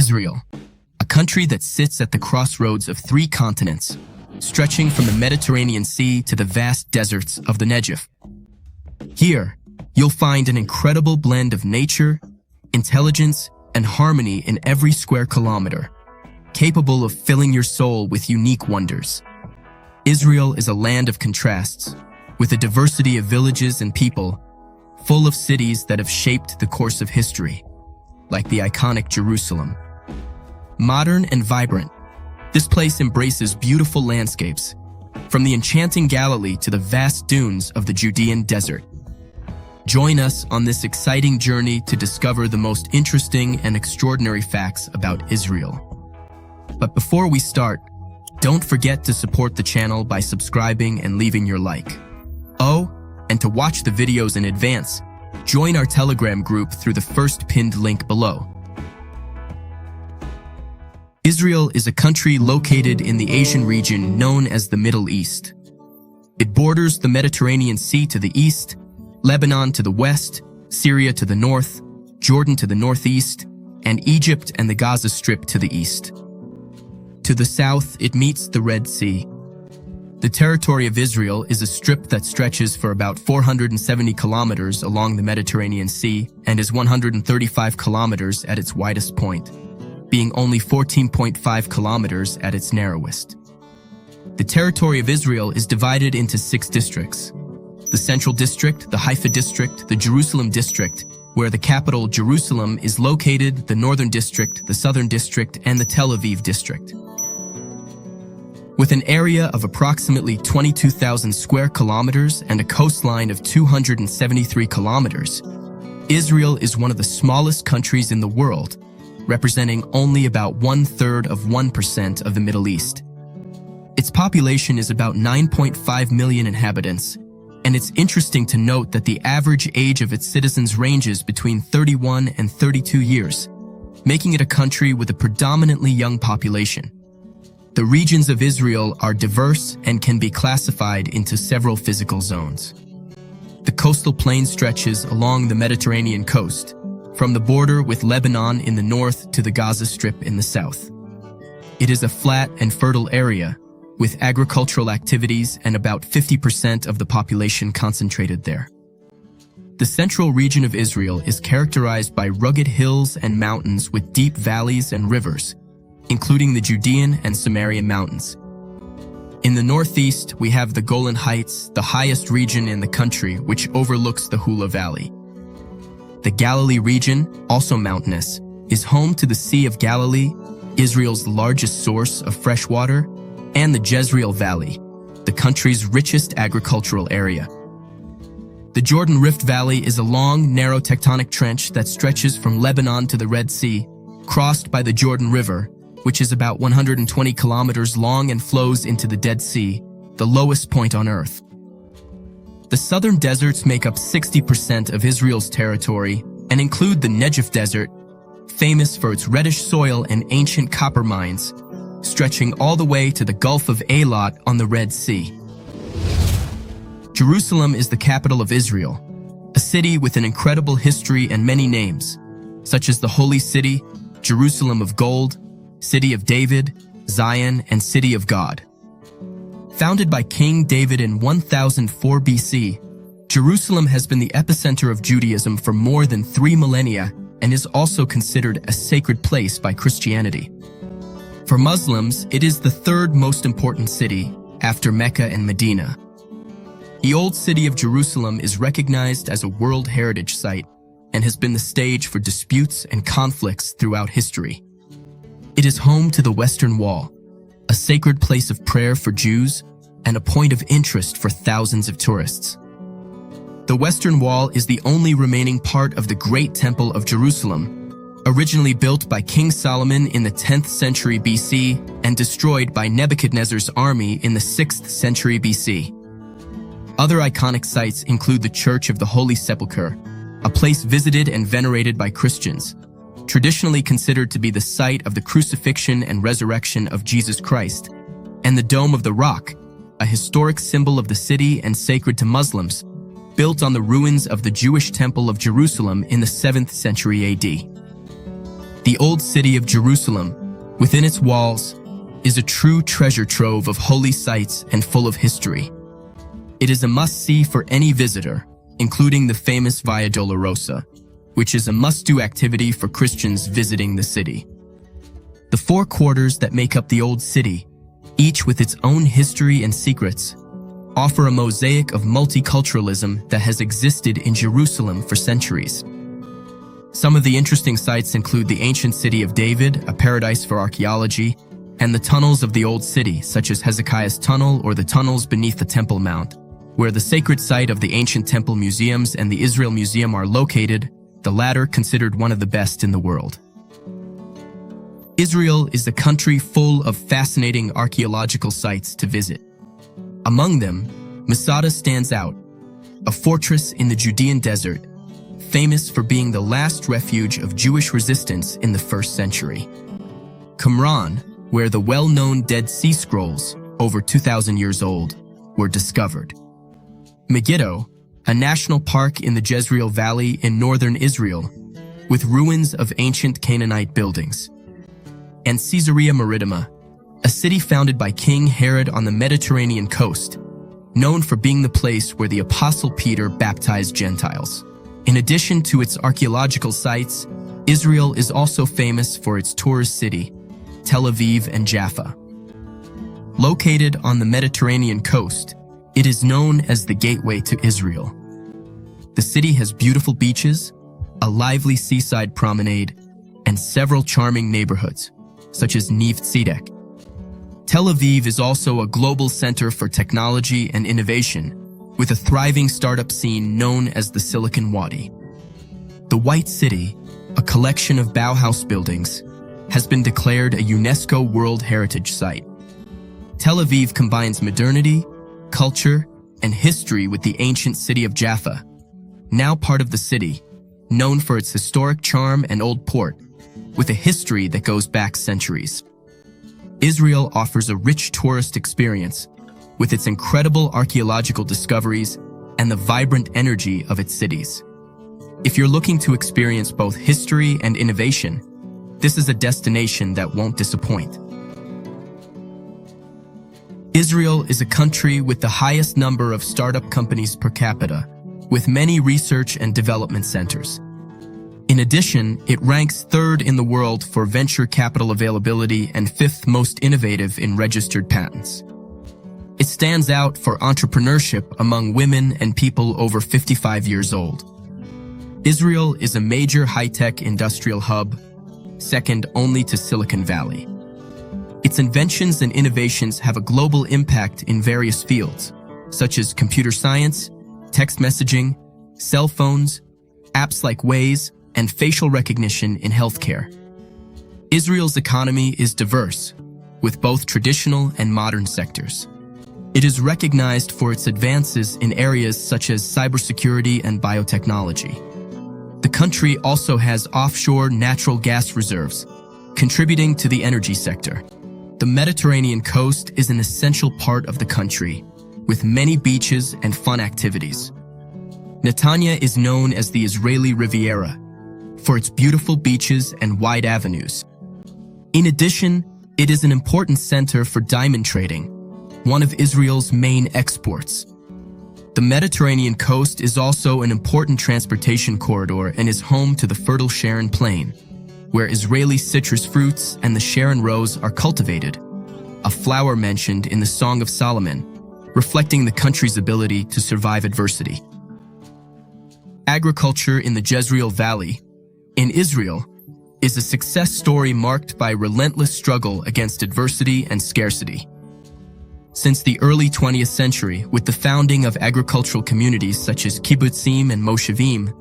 Israel, a country that sits at the crossroads of 3 continents, stretching from the Mediterranean Sea to the vast deserts of the Negev. Here, you'll find an incredible blend of nature, intelligence, and harmony in every square kilometer, capable of filling your soul with unique wonders. Israel is a land of contrasts, with a diversity of villages and people, full of cities that have shaped the course of history, like the iconic Jerusalem. Modern and vibrant, this place embraces beautiful landscapes, from the enchanting Galilee to the vast dunes of the Judean desert. Join us on this exciting journey to discover the most interesting and extraordinary facts about Israel. But before we start, don't forget to support the channel by subscribing and leaving your like. Oh, and to watch the videos in advance, join our Telegram group through the first pinned link below. Israel is a country located in the Asian region known as the Middle East. It borders the Mediterranean Sea to the east, Lebanon to the west, Syria to the north, Jordan to the northeast, and Egypt and the Gaza Strip to the east. To the south, it meets the Red Sea. The territory of Israel is a strip that stretches for about 470 kilometers along the Mediterranean Sea and is 135 kilometers at its widest point, being only 14.5 kilometers at its narrowest. The territory of Israel is divided into 6 districts: the Central District, the Haifa District, the Jerusalem District, where the capital Jerusalem is located, the Northern District, the Southern District, and the Tel Aviv District. With an area of approximately 22,000 square kilometers and a coastline of 273 kilometers, Israel is one of the smallest countries in the world, representing only about 1/3 of 1% of the Middle East. Its population is about 9.5 million inhabitants, and it's interesting to note that the average age of its citizens ranges between 31 and 32 years, making it a country with a predominantly young population. The regions of Israel are diverse and can be classified into several physical zones. The coastal plain stretches along the Mediterranean coast, from the border with Lebanon in the north to the Gaza Strip in the south. It is a flat and fertile area, with agricultural activities and about 50% of the population concentrated there. The central region of Israel is characterized by rugged hills and mountains with deep valleys and rivers, including the Judean and Samarian mountains. In the northeast, we have the Golan Heights, the highest region in the country, which overlooks the Hula Valley. The Galilee region, also mountainous, is home to the Sea of Galilee, Israel's largest source of fresh water, and the Jezreel Valley, the country's richest agricultural area. The Jordan Rift Valley is a long, narrow tectonic trench that stretches from Lebanon to the Red Sea, crossed by the Jordan River, which is about 120 kilometers long and flows into the Dead Sea, the lowest point on Earth. The southern deserts make up 60% of Israel's territory and include the Negev Desert, famous for its reddish soil and ancient copper mines, stretching all the way to the Gulf of Eilat on the Red Sea. Jerusalem is the capital of Israel, a city with an incredible history and many names, such as the Holy City, Jerusalem of Gold, City of David, Zion, and City of God. Founded by King David in 1004 BC, Jerusalem has been the epicenter of Judaism for more than 3 millennia and is also considered a sacred place by Christianity. For Muslims, it is the 3rd most important city after Mecca and Medina. The Old City of Jerusalem is recognized as a World Heritage Site and has been the stage for disputes and conflicts throughout history. It is home to the Western Wall, a sacred place of prayer for Jews and a point of interest for thousands of tourists. The Western Wall is the only remaining part of the Great Temple of Jerusalem, originally built by King Solomon in the 10th century BC and destroyed by Nebuchadnezzar's army in the 6th century BC. Other iconic sites include the Church of the Holy Sepulchre, a place visited and venerated by Christians, traditionally considered to be the site of the crucifixion and resurrection of Jesus Christ, and the Dome of the Rock, a historic symbol of the city and sacred to Muslims, built on the ruins of the Jewish Temple of Jerusalem in the 7th century AD. The old city of Jerusalem, within its walls, is a true treasure trove of holy sites and full of history. It is a must-see for any visitor, including the famous Via Dolorosa, which is a must-do activity for Christians visiting the city. The four quarters that make up the old city, each with its own history and secrets, offer a mosaic of multiculturalism that has existed in Jerusalem for centuries. Some of the interesting sites include the ancient city of David, a paradise for archaeology, and the tunnels of the old city, such as Hezekiah's Tunnel or the tunnels beneath the Temple Mount, where the sacred site of the ancient temple museums and the Israel Museum are located, the latter considered one of the best in the world. Israel is a country full of fascinating archaeological sites to visit. Among them, Masada stands out, a fortress in the Judean desert, famous for being the last refuge of Jewish resistance in the 1st century. Qumran, where the well-known Dead Sea Scrolls, over 2,000 years old, were discovered. Megiddo, a national park in the Jezreel Valley in northern Israel, with ruins of ancient Canaanite buildings. And Caesarea Maritima, a city founded by King Herod on the Mediterranean coast, known for being the place where the Apostle Peter baptized Gentiles. In addition to its archaeological sites, Israel is also famous for its tourist city, Tel Aviv and Jaffa. Located on the Mediterranean coast, it is known as the Gateway to Israel. The city has beautiful beaches, a lively seaside promenade, and several charming neighborhoods, such as Neve Tzedek. Tel Aviv is also a global center for technology and innovation, with a thriving startup scene known as the Silicon Wadi. The White City, a collection of Bauhaus buildings, has been declared a UNESCO World Heritage Site. Tel Aviv combines modernity, culture, and history with the ancient city of Jaffa, now part of the city, known for its historic charm and old port, with a history that goes back centuries. Israel offers a rich tourist experience with its incredible archaeological discoveries and the vibrant energy of its cities. If you're looking to experience both history and innovation, this is a destination that won't disappoint. Israel is a country with the highest number of startup companies per capita, with many research and development centers. In addition, it ranks 3rd in the world for venture capital availability and 5th most innovative in registered patents. It stands out for entrepreneurship among women and people over 55 years old. Israel is a major high-tech industrial hub, second only to Silicon Valley. Its inventions and innovations have a global impact in various fields, such as computer science, text messaging, cell phones, apps like Waze, and facial recognition in healthcare. Israel's economy is diverse, with both traditional and modern sectors. It is recognized for its advances in areas such as cybersecurity and biotechnology. The country also has offshore natural gas reserves, contributing to the energy sector. The Mediterranean coast is an essential part of the country, with many beaches and fun activities. Netanya is known as the Israeli Riviera, for its beautiful beaches and wide avenues. In addition, it is an important center for diamond trading, one of Israel's main exports. The Mediterranean coast is also an important transportation corridor and is home to the fertile Sharon Plain, where Israeli citrus fruits and the Sharon rose are cultivated, a flower mentioned in the Song of Solomon, reflecting the country's ability to survive adversity. Agriculture in the Jezreel Valley, in Israel, is a success story marked by relentless struggle against adversity and scarcity. Since the early 20th century, with the founding of agricultural communities such as kibbutzim and moshevim,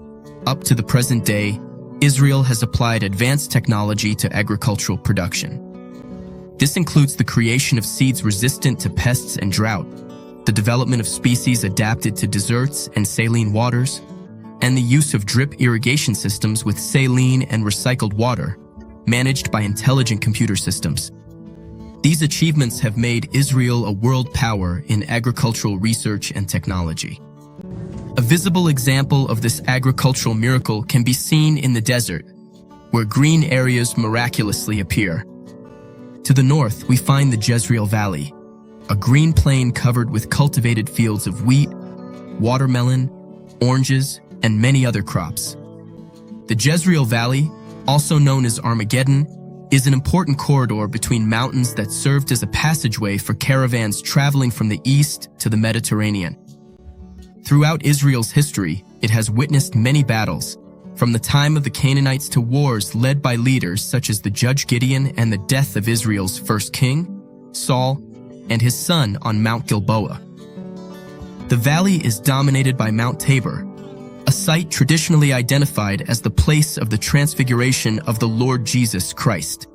up to the present day, Israel has applied advanced technology to agricultural production. This includes the creation of seeds resistant to pests and drought, the development of species adapted to deserts and saline waters, and the use of drip irrigation systems with saline and recycled water, managed by intelligent computer systems. These achievements have made Israel a world power in agricultural research and technology. A visible example of this agricultural miracle can be seen in the desert, where green areas miraculously appear. To the north, we find the Jezreel Valley, a green plain covered with cultivated fields of wheat, watermelon, oranges, and many other crops. The Jezreel Valley, also known as Armageddon, is an important corridor between mountains that served as a passageway for caravans traveling from the east to the Mediterranean. Throughout Israel's history, it has witnessed many battles, from the time of the Canaanites to wars led by leaders such as the judge Gideon and the death of Israel's first king, Saul, and his son on Mount Gilboa. The valley is dominated by Mount Tabor, a site traditionally identified as the place of the transfiguration of the Lord Jesus Christ.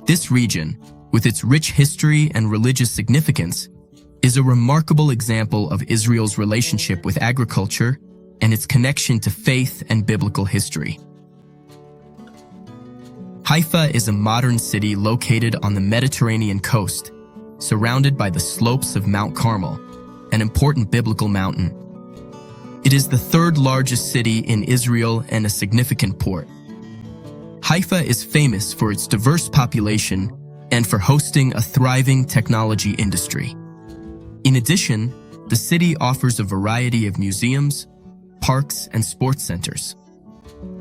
This region, with its rich history and religious significance, is a remarkable example of Israel's relationship with agriculture and its connection to faith and biblical history. Haifa is a modern city located on the Mediterranean coast, surrounded by the slopes of Mount Carmel, an important biblical mountain. It is the third largest city in Israel and a significant port. Haifa is famous for its diverse population and for hosting a thriving technology industry. In addition, the city offers a variety of museums, parks, and sports centers.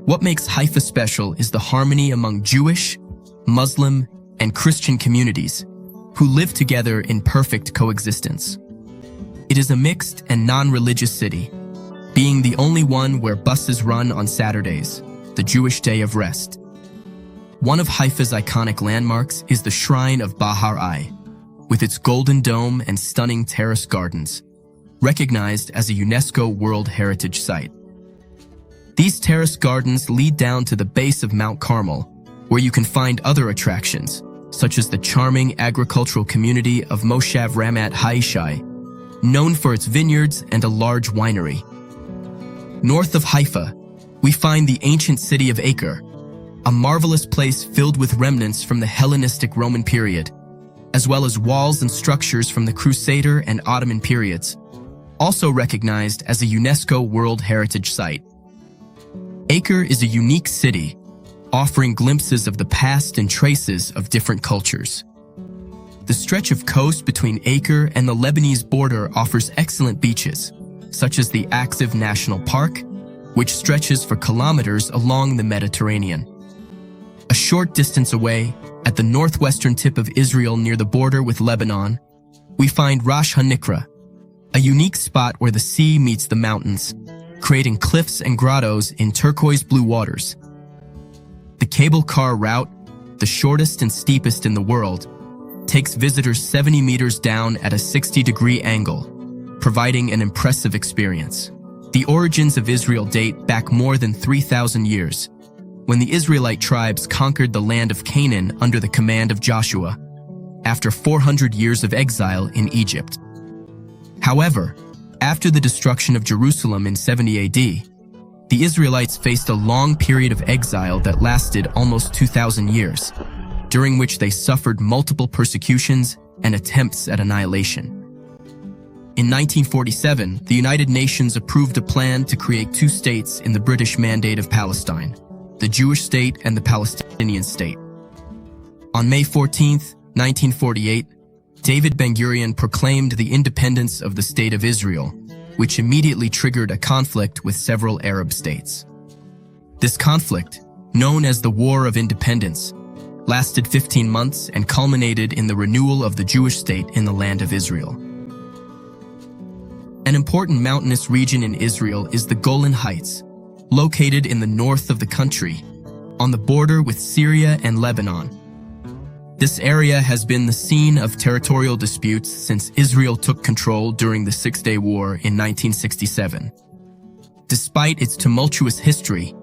What makes Haifa special is the harmony among Jewish, Muslim, and Christian communities who live together in perfect coexistence. It is a mixed and non-religious city, being the only one where buses run on Saturdays, the Jewish day of rest. One of Haifa's iconic landmarks is the Shrine of Bahar Ai, with its golden dome and stunning terrace gardens, recognized as a UNESCO World Heritage Site. These terrace gardens lead down to the base of Mount Carmel, where you can find other attractions, such as the charming agricultural community of Moshav Ramat Haishai, known for its vineyards and a large winery. North of Haifa, we find the ancient city of Acre, a marvelous place filled with remnants from the Hellenistic Roman period, as well as walls and structures from the Crusader and Ottoman periods, also recognized as a UNESCO World Heritage Site. Acre is a unique city, offering glimpses of the past and traces of different cultures. The stretch of coast between Acre and the Lebanese border offers excellent beaches, such as the Akziv National Park, which stretches for kilometers along the Mediterranean. A short distance away, at the northwestern tip of Israel near the border with Lebanon, we find Rosh HaNikra, a unique spot where the sea meets the mountains, creating cliffs and grottos in turquoise blue waters. The cable car route, the shortest and steepest in the world, takes visitors 70 meters down at a 60-degree angle, providing an impressive experience. The origins of Israel date back more than 3,000 years, when the Israelite tribes conquered the land of Canaan under the command of Joshua, after 400 years of exile in Egypt. However, after the destruction of Jerusalem in 70 AD, the Israelites faced a long period of exile that lasted almost 2,000 years, during which they suffered multiple persecutions and attempts at annihilation. In 1947, the United Nations approved a plan to create two states in the British Mandate of Palestine, the Jewish state and the Palestinian state. On May 14, 1948, David Ben-Gurion proclaimed the independence of the State of Israel, which immediately triggered a conflict with several Arab states. This conflict, known as the War of Independence, lasted 15 months and culminated in the renewal of the Jewish state in the land of Israel. An important mountainous region in Israel is the Golan Heights, located in the north of the country, on the border with Syria and Lebanon. This area has been the scene of territorial disputes since Israel took control during the Six-Day War in 1967. Despite its tumultuous history,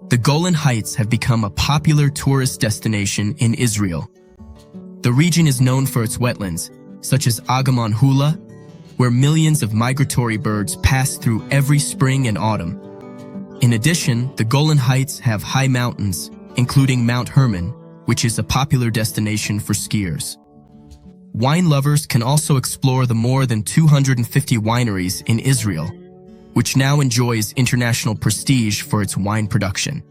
the Golan Heights have become a popular tourist destination in Israel. The region is known for its wetlands, such as Agamon Hula, where millions of migratory birds pass through every spring and autumn. In addition, the Golan Heights have high mountains, including Mount Hermon, which is a popular destination for skiers. Wine lovers can also explore the more than 250 wineries in Israel, which now enjoys international prestige for its wine production.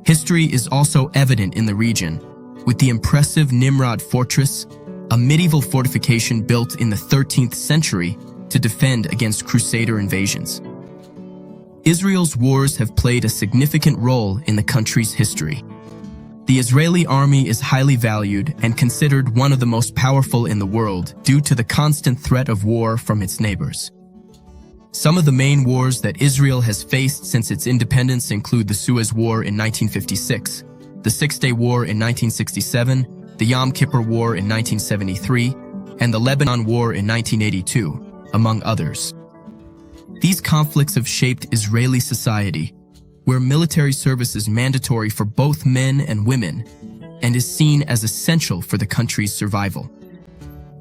History is also evident in the region, with the impressive Nimrod Fortress, a medieval fortification built in the 13th century to defend against Crusader invasions. Israel's wars have played a significant role in the country's history. The Israeli army is highly valued and considered one of the most powerful in the world due to the constant threat of war from its neighbors. Some of the main wars that Israel has faced since its independence include the Suez War in 1956, the Six-Day War in 1967, the Yom Kippur War in 1973, and the Lebanon War in 1982, among others. These conflicts have shaped Israeli society, where military service is mandatory for both men and women and is seen as essential for the country's survival.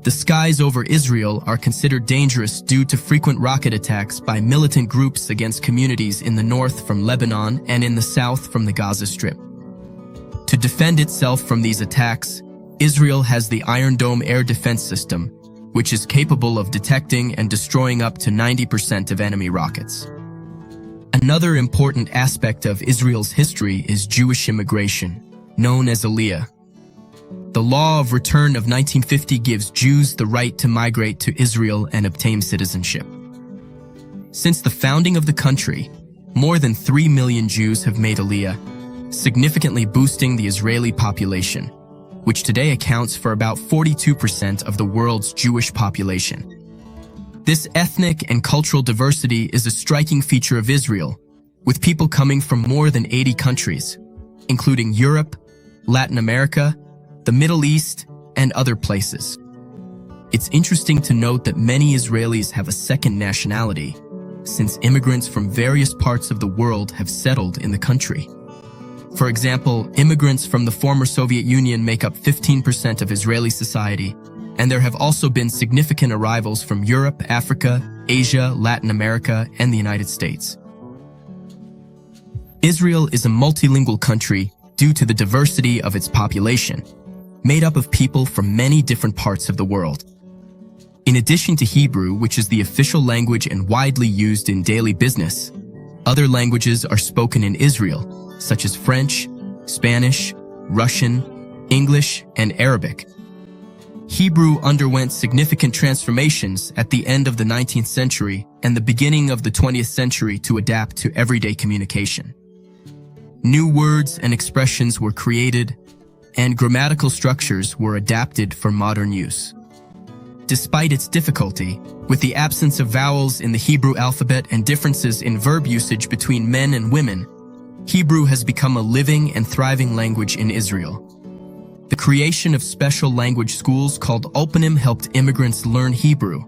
The skies over Israel are considered dangerous due to frequent rocket attacks by militant groups against communities in the north from Lebanon and in the south from the Gaza Strip. To defend itself from these attacks, Israel has the Iron Dome air defense system, which is capable of detecting and destroying up to 90% of enemy rockets. Another important aspect of Israel's history is Jewish immigration, known as Aliyah. The Law of Return of 1950 gives Jews the right to migrate to Israel and obtain citizenship. Since the founding of the country, more than 3 million Jews have made Aliyah, significantly boosting the Israeli population, which today accounts for about 42% of the world's Jewish population. This ethnic and cultural diversity is a striking feature of Israel, with people coming from more than 80 countries, including Europe, Latin America, the Middle East, and other places. It's interesting to note that many Israelis have a second nationality, since immigrants from various parts of the world have settled in the country. For example, immigrants from the former Soviet Union make up 15% of Israeli society, and there have also been significant arrivals from Europe, Africa, Asia, Latin America, and the United States. Israel is a multilingual country due to the diversity of its population, made up of people from many different parts of the world. In addition to Hebrew, which is the official language and widely used in daily business, other languages are spoken in Israel, such as French, Spanish, Russian, English, and Arabic. Hebrew underwent significant transformations at the end of the 19th century and the beginning of the 20th century to adapt to everyday communication. New words and expressions were created, and grammatical structures were adapted for modern use. Despite its difficulty, with the absence of vowels in the Hebrew alphabet and differences in verb usage between men and women, Hebrew has become a living and thriving language in Israel. The creation of special language schools called Ulpanim helped immigrants learn Hebrew,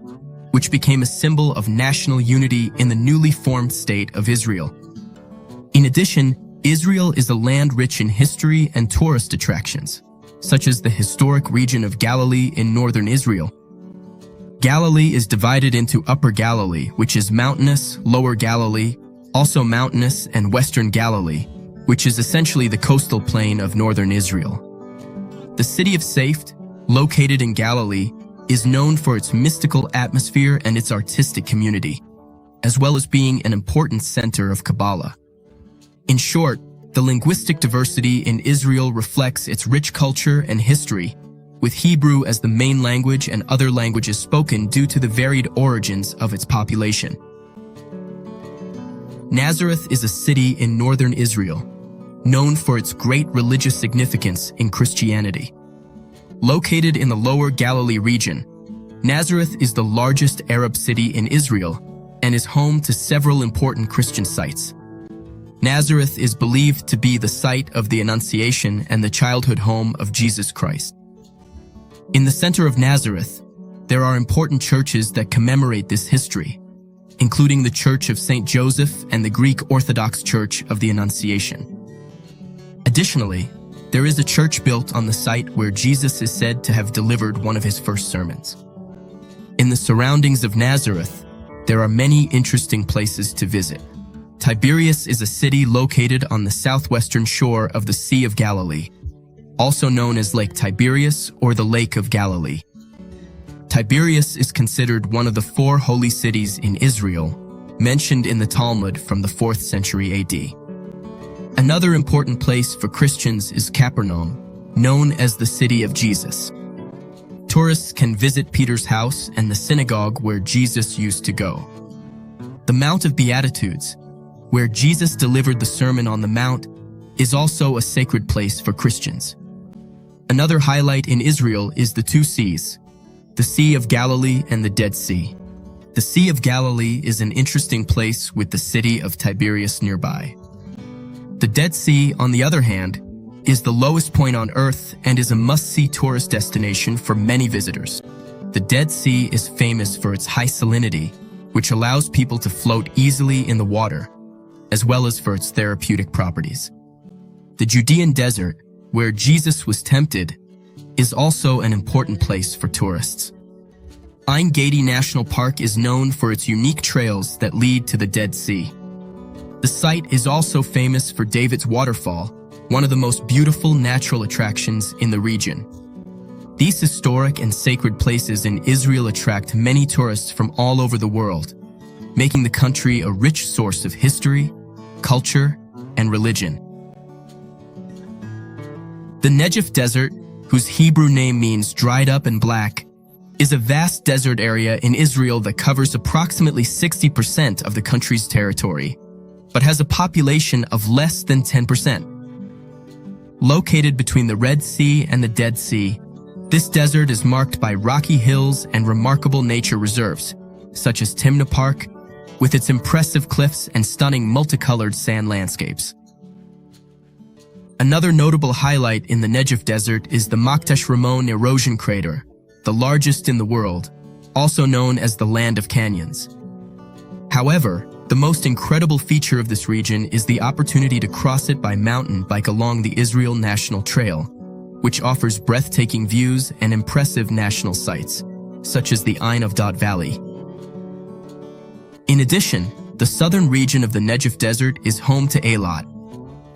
which became a symbol of national unity in the newly formed state of Israel. In addition, Israel is a land rich in history and tourist attractions, such as the historic region of Galilee in northern Israel. Galilee is divided into Upper Galilee, which is mountainous, Lower Galilee, also mountainous, and Western Galilee, which is essentially the coastal plain of northern Israel. The city of Safed, located in Galilee, is known for its mystical atmosphere and its artistic community, as well as being an important center of Kabbalah. In short, the linguistic diversity in Israel reflects its rich culture and history, with Hebrew as the main language and other languages spoken due to the varied origins of its population. Nazareth is a city in northern Israel, known for its great religious significance in Christianity. Located in the Lower Galilee region, Nazareth is the largest Arab city in Israel and is home to several important Christian sites. Nazareth is believed to be the site of the Annunciation and the childhood home of Jesus Christ. In the center of Nazareth, there are important churches that commemorate this history, including the Church of St. Joseph and the Greek Orthodox Church of the Annunciation. Additionally, there is a church built on the site where Jesus is said to have delivered one of his first sermons. In the surroundings of Nazareth, there are many interesting places to visit. Tiberias is a city located on the southwestern shore of the Sea of Galilee, also known as Lake Tiberias or the Lake of Galilee. Tiberias is considered one of the 4 holy cities in Israel, mentioned in the Talmud from the 4th century AD. Another important place for Christians is Capernaum, known as the City of Jesus. Tourists can visit Peter's house and the synagogue where Jesus used to go. The Mount of Beatitudes, where Jesus delivered the Sermon on the Mount, is also a sacred place for Christians. Another highlight in Israel is the two seas, the Sea of Galilee and the Dead Sea. The Sea of Galilee is an interesting place with the city of Tiberias nearby. The Dead Sea, on the other hand, is the lowest point on Earth and is a must-see tourist destination for many visitors. The Dead Sea is famous for its high salinity, which allows people to float easily in the water, as well as for its therapeutic properties. The Judean desert, where Jesus was tempted, is also an important place for tourists. Ein Gedi National Park is known for its unique trails that lead to the Dead Sea. The site is also famous for David's Waterfall, one of the most beautiful natural attractions in the region. These historic and sacred places in Israel attract many tourists from all over the world, making the country a rich source of history, culture, and religion. The Negev Desert, whose Hebrew name means dried up and black, is a vast desert area in Israel that covers approximately 60% of the country's territory, but has a population of less than 10%. Located between the Red Sea and the Dead Sea, this desert is marked by rocky hills and remarkable nature reserves, such as Timna Park, with its impressive cliffs and stunning multicolored sand landscapes. Another notable highlight in the Negev Desert is the Maktesh Ramon erosion crater, the largest in the world, also known as the Land of Canyons. However, the most incredible feature of this region is the opportunity to cross it by mountain bike along the Israel National Trail, which offers breathtaking views and impressive national sights, such as the Ein Avdat Valley. In addition, the southern region of the Negev Desert is home to Eilat,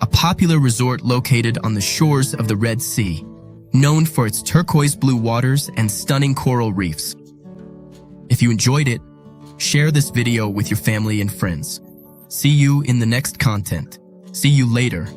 a popular resort located on the shores of the Red Sea, known for its turquoise blue waters and stunning coral reefs. If you enjoyed it, share this video with your family and friends. See you in the next content. See you later.